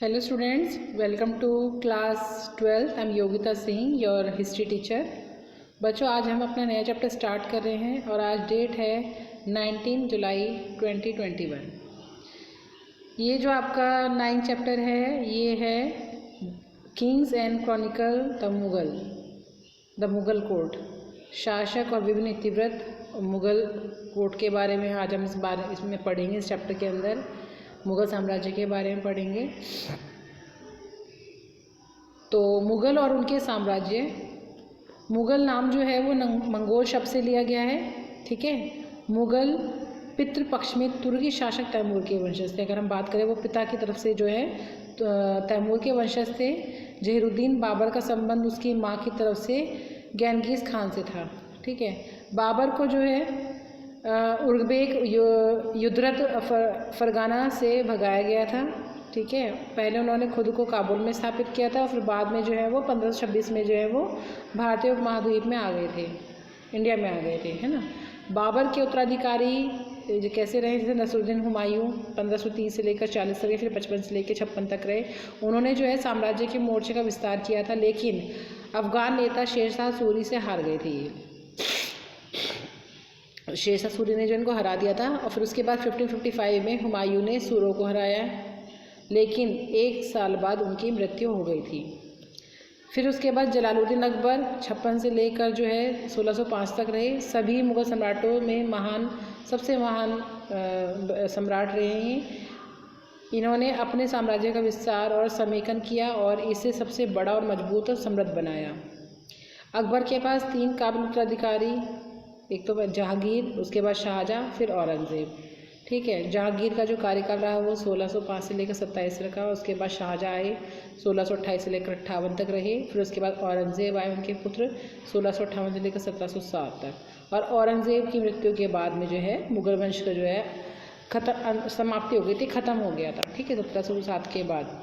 Hello students, welcome to class 12. I'm Yogita Singh, your history teacher. बच्चों, आज हम अपना नया चैप्टर स्टार्ट कर रहे हैं और आज डेट है 19 जुलाई 2021। ये जो आपका 9 चैप्टर है ये है Kings and Chronicle the Mughal court, शासक और विभिन्न इतिवृत्त मुगल कोर्ट के बारे में आज हम इसमें पढ़ेंगे। इस चैप्टर के अंदर मुगल साम्राज्य के बारे में पढ़ेंगे। तो मुगल और उनके साम्राज्य, मुगल नाम जो है वो मंगोल शब्द से लिया गया है, ठीक है। मुगल पितृपक्ष में तुर्की शासक तैमूर के वंशज थे। अगर हम बात करें वो पिता की तरफ से जो है तैमूर के वंशज थे। जहीरुद्दीन बाबर का संबंध उसकी माँ की तरफ से गैंगिस खान से था, ठीक है। बाबर को जो है उर्गबेक युद्धरत फरगाना से भगाया गया था, ठीक है। पहले उन्होंने खुद को काबुल में स्थापित किया था और फिर बाद में जो है वो 1526 में जो है वो भारतीय उपमहाद्वीप में आ गए थे, इंडिया में आ गए थे, है ना। बाबर के उत्तराधिकारी जो कैसे रहे, जैसे नसरुद्दीन हुमायूं 1530 से लेकर 40 तक, फिर 55 से लेकर 56 तक रहे। उन्होंने जो है साम्राज्य के मोर्चे का विस्तार किया था, लेकिन अफगान नेता शेरशाह सूरी से हार गए थे। शेरशाह सूरी ने जो इनको हरा दिया था और फिर उसके बाद 1555 में हुमायूं ने सूरों को हराया, लेकिन 1 साल बाद उनकी मृत्यु हो गई थी। फिर उसके बाद जलालुद्दीन अकबर 56 से लेकर जो है 1605 तक रहे। सभी मुगल सम्राटों में सबसे महान सम्राट रहे हैं। इन्होंने अपने साम्राज्य का विस्तार और समेकन किया और इसे सबसे बड़ा और मजबूत और समृद्ध बनाया। अकबर के पास 3 काबिल उत्तराधिकारी, एक तो जहांगीर, उसके बाद शाहजहाँ, फिर औरंगज़ेब, ठीक है। जहांगीर का जो कार्यकाल रहा वो 1605 से लेकर 27 तक रहा। उसके बाद शाहजहाँ आए 1628 से लेकर 58 तक रहे। फिर उसके बाद औरंगज़ेब आए, उनके पुत्र 1658 से लेकर 1707 तक। और औरंगज़ेब की मृत्यु के बाद में जो है मुगल वंश का जो है समाप्ति हो गई थी, ख़त्म हो गया था, ठीक है, 1707 के बाद।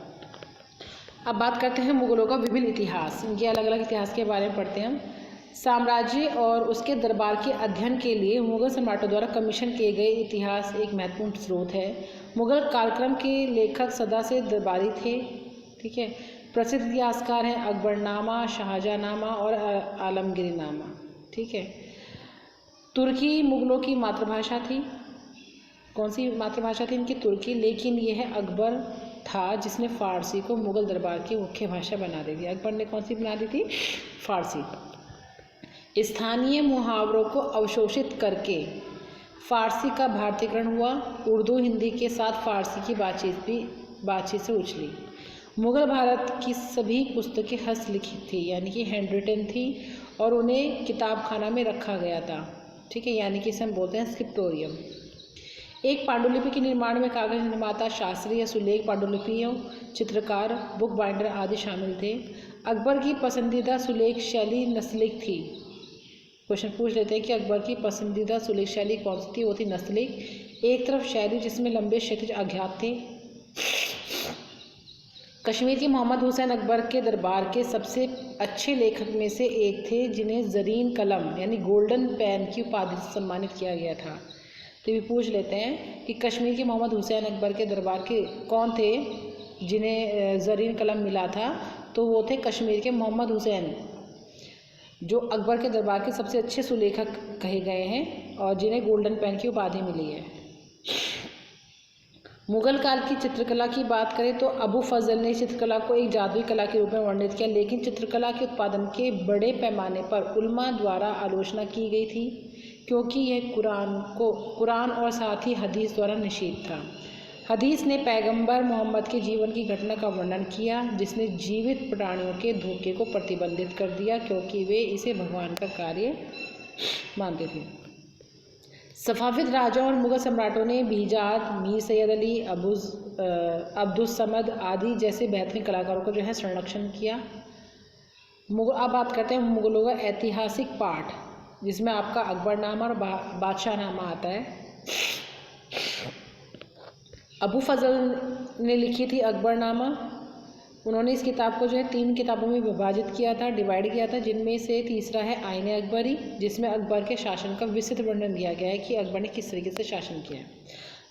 अब बात करते हैं मुगलों का विभिन्न इतिहास, इनके अलग अलग इतिहास के बारे में पढ़ते हैं हम। साम्राज्य और उसके दरबार के अध्ययन के लिए मुगल सम्राटों द्वारा कमीशन किए गए इतिहास एक महत्वपूर्ण स्रोत है। मुगल कालक्रम के लेखक सदा से दरबारी थे, ठीक है। प्रसिद्ध इतिहासकार हैं अकबरनामा, शाहजहाँनामा और आलमगीरनामा, ठीक है। तुर्की मुगलों की मातृभाषा थी। कौन सी मातृभाषा थी इनकी? तुर्की। लेकिन यह अकबर था जिसने फ़ारसी को मुगल दरबार की मुख्य भाषा बना दी थी। अकबर ने कौन सी बना दी थी? फ़ारसी। स्थानीय मुहावरों को अवशोषित करके फ़ारसी का भारतीयकरण हुआ। उर्दू हिंदी के साथ फ़ारसी की बातचीत से उछली। मुगल भारत की सभी पुस्तकें हस्तलिखित थी, यानी कि हैंड रिटन थी, और उन्हें किताब खाना में रखा गया था, ठीक है, यानी कि इसे हम बोलते हैं स्क्रिप्टोरियम। एक पांडुलिपि के निर्माण में कागज निर्माता, शास्त्री या सुलेख पांडुलिपियों, चित्रकार, बुक बाइंडर आदि शामिल थे। अकबर की पसंदीदा सुलेख शैली नस्तलीक थी। क्वेश्चन पूछ लेते हैं कि अकबर की पसंदीदा सुलेख शैली कौन सी थी? वो थी नस्तलीक। एक तरफ शायरी जिसमें लंबे क्षैतिज अज्ञात थे। कश्मीर के मोहम्मद हुसैन अकबर के दरबार के सबसे अच्छे लेखक में से एक थे, जिन्हें ज़रीन कलम यानी गोल्डन पेन की उपाधि से सम्मानित किया गया था। तो ये पूछ लेते हैं कि कश्मीर के मोहम्मद हुसैन अकबर के दरबार के कौन थे जिन्हें ज़रीन कलम मिला था? तो वो थे कश्मीर के मोहम्मद हुसैन, जो अकबर के दरबार के सबसे अच्छे सुलेखक कहे गए हैं और जिन्हें गोल्डन पेन की उपाधि मिली है। मुगल काल की चित्रकला की बात करें तो अबू फजल ने चित्रकला को एक जादुई कला के रूप में वर्णित किया, लेकिन चित्रकला के उत्पादन के बड़े पैमाने पर उलमा द्वारा आलोचना की गई थी, क्योंकि यह कुरान और साथ ही हदीस द्वारा निषिद्ध था। हदीस ने पैगंबर मोहम्मद के जीवन की घटना का वर्णन किया, जिसने जीवित प्राणियों के धोखे को प्रतिबंधित कर दिया, क्योंकि वे इसे भगवान का कार्य मानते थे। सफ़ाविद राजाओं और मुगल सम्राटों ने बीजात, मीर सैयद अली, अब्दुस समद आदि जैसे बेहतरीन कलाकारों का जो है संरक्षण किया। अब बात करते हैं मुगलों का ऐतिहासिक पाठ, जिसमें आपका अकबरनामा और बादशाहनामा आता है। अबू फजल ने लिखी थी अकबरनामा। उन्होंने इस किताब को जो है 3 किताबों में विभाजित किया था, डिवाइड किया था, जिनमें से तीसरा है आईने अकबरी, जिसमें अकबर के शासन का विस्तृत वर्णन दिया गया है कि अकबर ने किस तरीके से शासन किया है।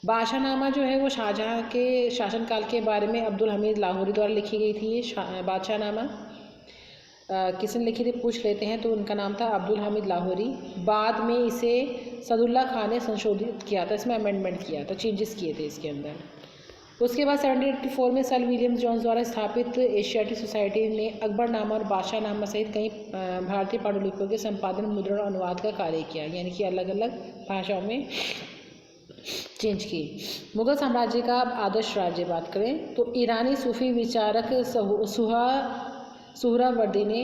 बादशाहनामा जो है वो शाहजहाँ के शासनकाल के बारे में अब्दुल हमीद लाहौरी द्वारा लिखी गई थी। ये बादशाहनामा किसने लिखी थी पूछ लेते हैं, तो उनका नाम था अब्दुल हमीद लाहौरी। बाद में इसे सदुल्ला खान ने संशोधित किया था, इसमें अमेंडमेंट किया था, चेंजेस किए थे इसके अंदर। उसके बाद 1784 में सर विलियम जोन्स द्वारा स्थापित एशियाटिक सोसाइटी ने अकबरनामा और बादशाहनामा सहित कई भारतीय पांडुलिपियों के संपादन, मुद्रण और अनुवाद का कार्य किया, यानी कि अलग अलग भाषाओं में चेंज की। मुगल साम्राज्य का आदर्श राज्य बात करें तो ईरानी सूफी विचारक सुहरावर्दी ने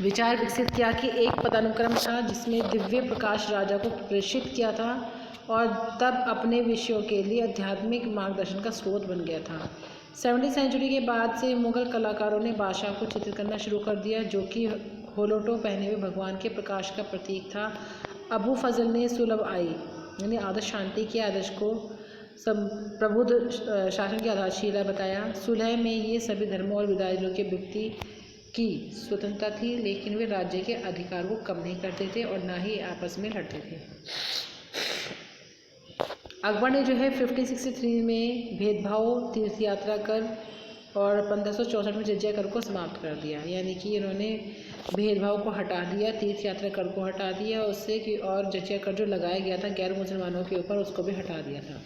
विचार विकसित किया कि एक पदानुक्रम था जिसमें दिव्य प्रकाश राजा को प्रेषित किया था और तब अपने विषयों के लिए आध्यात्मिक मार्गदर्शन का स्रोत बन गया था। 17वीं सेंचुरी के बाद से मुगल कलाकारों ने बादशाह को चित्रित करना शुरू कर दिया, जो कि होलोटो पहने हुए भगवान के प्रकाश का प्रतीक था। अबू फजल ने सुलभ आई यानी आदर्श शांति के आदर्श को प्रबुद्ध शासन की आधारशिला बताया। सुलह में ये सभी धर्मों और विदारियों के व्यक्ति की स्वतंत्रता थी, लेकिन वे राज्य के अधिकार को कम नहीं करते थे और ना ही आपस में लड़ते थे। अकबर ने जो है 1563 में भेदभाव तीर्थ यात्रा कर और 1564 में जजिया कर को समाप्त कर दिया, यानी कि इन्होंने भेदभाव को हटा दिया, तीर्थ यात्रा कर को हटा दिया उससे कि और जजिया कर जो लगाया गया था गैर मुसलमानों के ऊपर उसको भी हटा दिया था।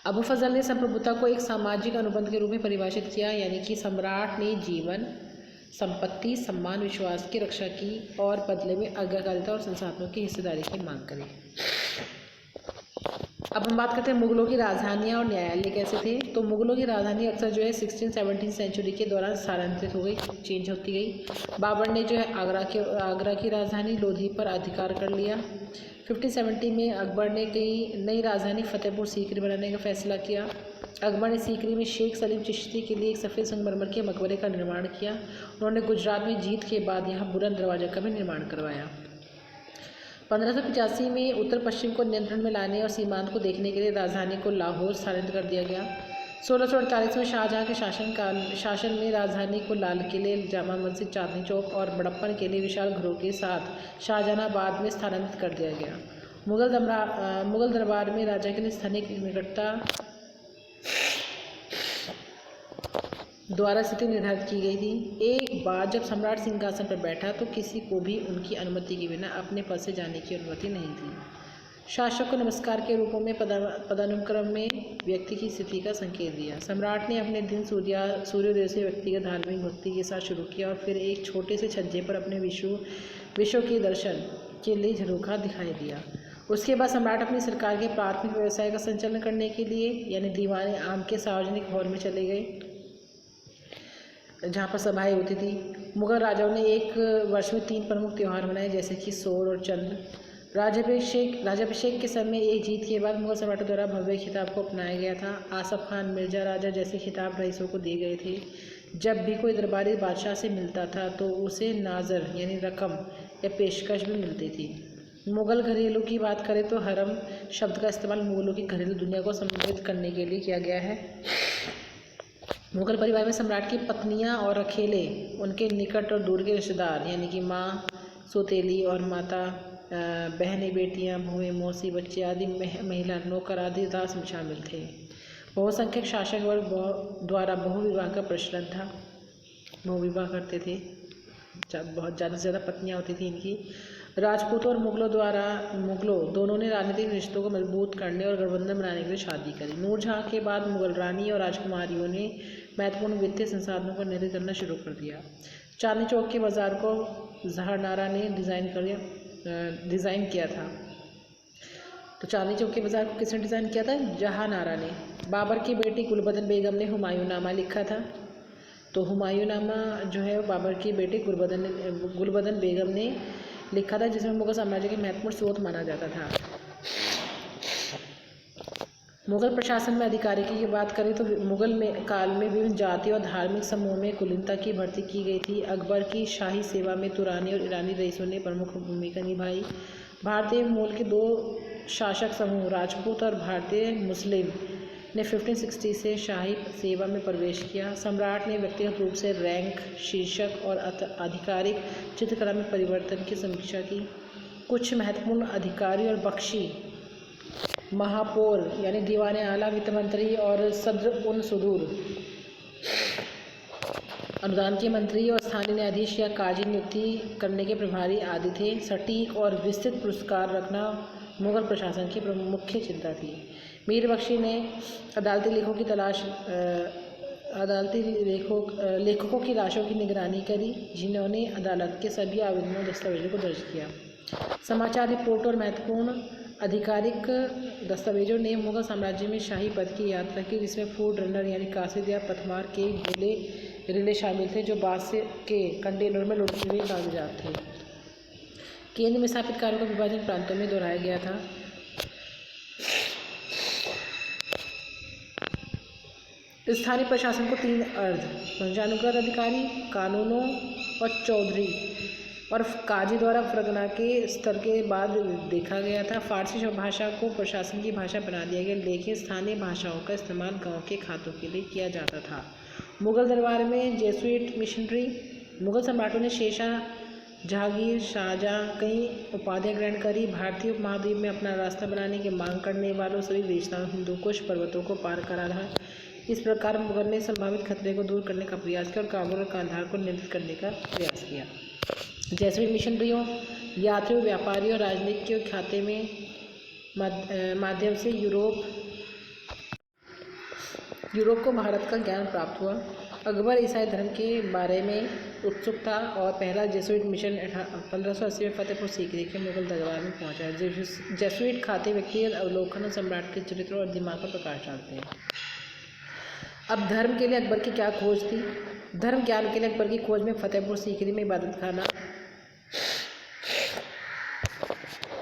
अबू फजल ने संप्रभुता को एक सामाजिक अनुबंध के रूप में परिभाषित किया, यानी कि सम्राट ने जीवन, संपत्ति, सम्मान, विश्वास की रक्षा की और बदले में आज्ञाकारिता और संसाधनों की हिस्सेदारी की मांग करी। अब हम बात करते हैं मुगलों की राजधानियाँ और न्यायालय कैसे थे। तो मुगलों की राजधानी अक्सर जो है 16-17 सेंचुरी के दौरान स्थानांतरित हो गई, चेंज होती गई। बाबर ने जो है आगरा की राजधानी लोधी पर अधिकार कर लिया। 1570 में अकबर ने कई नई राजधानी फतेहपुर सीकरी बनाने का फैसला किया। अकबर ने सीकरी में शेख सलीम चिश्ती के लिए एक सफ़ेद संगमरमर के मकबरे का निर्माण किया। उन्होंने गुजरात में जीत के बाद यहाँ बुलंद दरवाजा का भी निर्माण करवाया। 1585 में उत्तर पश्चिम को नियंत्रण में लाने और सीमांत को देखने के लिए राजधानी को लाहौर स्थानांतरित कर दिया गया। 1648 में शाहजहाँ के शासन में राजधानी को लाल किले, जामा मस्जिद, चांदनी चौक और बड़प्पन के लिए विशाल घरों के साथ शाहजहानाबाद में स्थानांतरित कर दिया गया। मुगल दरबार में राजा के लिए स्थानिक निकटता द्वारा स्थिति निर्धारित की गई थी। एक बार जब सम्राट सिंहासन पर बैठा तो किसी को भी उनकी अनुमति के बिना अपने पद से जाने की अनुमति नहीं थी। शासक को नमस्कार के रूपों में पदानुक्रम में व्यक्ति की स्थिति का संकेत दिया। सम्राट ने अपने दिन सूर्योदय से व्यक्तिगत धार्मिक भक्ति के साथ शुरू किया और फिर एक छोटे से छज्जे पर अपने विश्व के दर्शन के लिए झरोखा दिखाई दिया। उसके बाद सम्राट अपनी सरकार के प्राथमिक व्यवसाय का संचालन करने के लिए यानी दीवाने आम के सार्वजनिक हॉल में चले गए, जहाँ पर सभाएं होती थी। मुगल राजाओं ने एक वर्ष में 3 प्रमुख त्यौहार मनाए, जैसे कि सोर और चंद्र। राज्याभिषेक के समय एक जीत के बाद मुगल सम्राटों द्वारा भव्य खिताब को अपनाया गया था। आसफ खान, मिर्जा राजा जैसे खिताब रईसों को दिए गए थे। जब भी कोई दरबारी बादशाह से मिलता था तो उसे नाज़र यानी रकम या पेशकश भी मिलती थी। मुगल घरेलू की बात करें तो हरम शब्द का इस्तेमाल मुगलों की घरेलू दुनिया को संबोधित करने के लिए किया गया है। मुगल परिवार में सम्राट की पत्नियां और अकेले, उनके निकट और दूर के रिश्तेदार यानी कि माँ, सौतेली और माता, बहनें, बेटियां, बहुएं, मौसी, बच्चे आदि महिला, नौकर आदि दास में शामिल थे। बहुसंख्यक शासक वर्ग द्वारा बहुविवाह का प्रचलन था, बहुविवाह करते थे, बहुत ज़्यादा से ज़्यादा पत्नियाँ होती थी इनकी। राजपूतों और मुगलों दोनों ने राजनीतिक रिश्तों को मजबूत करने और गठबंधन बनाने के लिए शादी करी। नूरजहाँ के बाद मुगल रानी और राजकुमारियों ने महत्वपूर्ण वित्तीय संसाधनों को नियंत्रित करना शुरू कर दिया। चांदनी चौक के बाजार को जहानारा ने डिज़ाइन किया था। तो चांदनी चौक के बाजार को किसने डिज़ाइन किया था? जहानारा ने। बाबर की बेटी गुलबदन बेगम ने हुमायूंनामा लिखा था। तो हुमायूंनामा जो है बाबर की बेटी गुलबदन बेगम ने लिखा था, जिसमें मुगल साम्राज्य के महत्वपूर्ण स्रोत माना जाता था। मुगल प्रशासन में अधिकारी की बात करें तो मुगल काल में विभिन्न जाति और धार्मिक समूह में कुलीनता की भर्ती की गई थी। अकबर की शाही सेवा में तुरानी और ईरानी रईसों ने प्रमुख भूमिका निभाई। भारतीय मूल के 2 शासक समूह राजपूत और भारतीय मुस्लिम ने 1560 से शाही सेवा में प्रवेश किया। सम्राट ने व्यक्तिगत रूप से रैंक, शीर्षक और आधिकारिक चित्रकला में परिवर्तन की समीक्षा की कुछ महत्वपूर्ण अधिकारी और बख्शी महापौर यानी दीवान आला, वित्त मंत्री और सद्र उन सुदूर अनुदान के मंत्री और स्थानीय न्यायाधीश या काजी नियुक्ति करने के प्रभारी आदि थे। सटीक और विस्तृत पुरस्कार रखना मुगल प्रशासन की मुख्य चिंता थी। मीर बख्शी ने अदालती लेखकों की लाशों की निगरानी करी, जिन्होंने अदालत के सभी आवेदनों दस्तावेजों को दर्ज किया। समाचार रिपोर्ट और महत्वपूर्ण आधिकारिक दस्तावेजों ने मुगल साम्राज्य में शाही पद की यात्रा की, जिसमें फूड रनर यानी कासिद या पथमार के गोले रिले शामिल थे, जो बांस के कंटेनर में लुढ़के हुए कागजात थे। केंद्र में स्थापित कार्यों का विभाजन प्रांतों में दोहराया गया था। स्थानीय प्रशासन को 3 अर्ध पंचानुगत अधिकारी, कानूनों और चौधरी और काजी द्वारा फरगना के स्तर के बाद देखा गया था। फारसी भाषा को प्रशासन की भाषा बना दिया गया, लेकिन स्थानीय भाषाओं का इस्तेमाल गांव के खातों के लिए किया जाता था। मुगल दरबार में जेसुइट मिशनरी। मुगल सम्राटों ने शेरशाह, जहांगीर, शाहजहां कई उपाधियां ग्रहण करी। भारतीय उपमहाद्वीप में अपना रास्ता बनाने की मांग करने वालों सभी विदेशियों हिंदुकुश पर्वतों को पार करा रहा। इस प्रकार मुगल ने संभावित खतरे को दूर करने का प्रयास किया और काबुल और कांधार को नियंत्रित करने का प्रयास किया। जेसुइट मिशनरियों, यात्रियों, व्यापारियों और राजनीतिक के खाते में माध्यम से यूरोप को भारत का ज्ञान प्राप्त हुआ। अकबर ईसाई धर्म के बारे में उत्सुक था और पहला जेसुइट मिशन 1580 में फतेहपुर सीकरी के मुगल दरबार में पहुंचा। जेसुइट खाते व्यक्तिगत अवलोकन और सम्राट के चरित्र और दिमाग पर प्रकाश डालते हैं। अब धर्म के लिए अकबर की क्या खोज थी? धर्म ज्ञान के लिए अकबर की खोज में फतेहपुर सीकरी में इबादत खाना,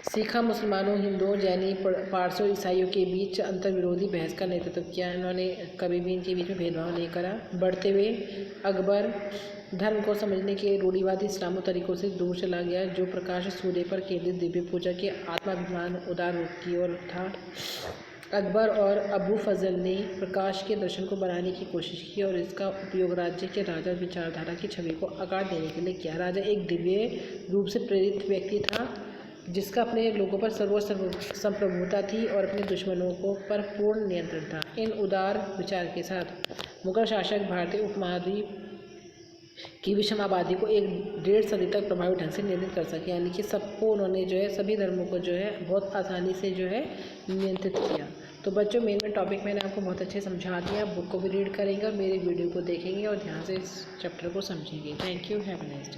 सिखा मुसलमानों, हिंदुओं, जैनी, पारसों, ईसाइयों के बीच अंतर्विरोधी बहस का नेतृत्व किया। इन्होंने कभी भी इनके बीच में भेदभाव नहीं करा। बढ़ते हुए अकबर धर्म को समझने के रूढ़िवादी इस्लामी तरीकों से दूर चला गया, जो प्रकाश सूर्य पर केंद्रित दिव्य पूजा के आत्माभिमान उदार रूप की ओर था। अकबर और अबू फजल ने प्रकाश के दर्शन को बनाने की कोशिश की और इसका उपयोग राज्य के राजा विचारधारा की छवि को आकार देने के लिए किया। राजा एक दिव्य रूप से प्रेरित व्यक्ति था, जिसका अपने लोगों पर सर्वोच्च संप्रभुता थी और अपने दुश्मनों पर पूर्ण नियंत्रण था। इन उदार विचार के साथ मुगल शासक भारतीय उपमहाद्वीप की विषम आबादी को 1.5 सदी तक प्रभावी ढंग से नियंत्रित कर सके, यानी कि सबको उन्होंने जो है सभी धर्मों को जो है बहुत आसानी से जो है नियंत्रित किया। तो बच्चों, मेन टॉपिक मैंने आपको बहुत अच्छे समझा दिया। बुक को भी रीड करेंगे और मेरे वीडियो को देखेंगे और ध्यान से इस चैप्टर को समझेंगे। Thank you, have a nice day.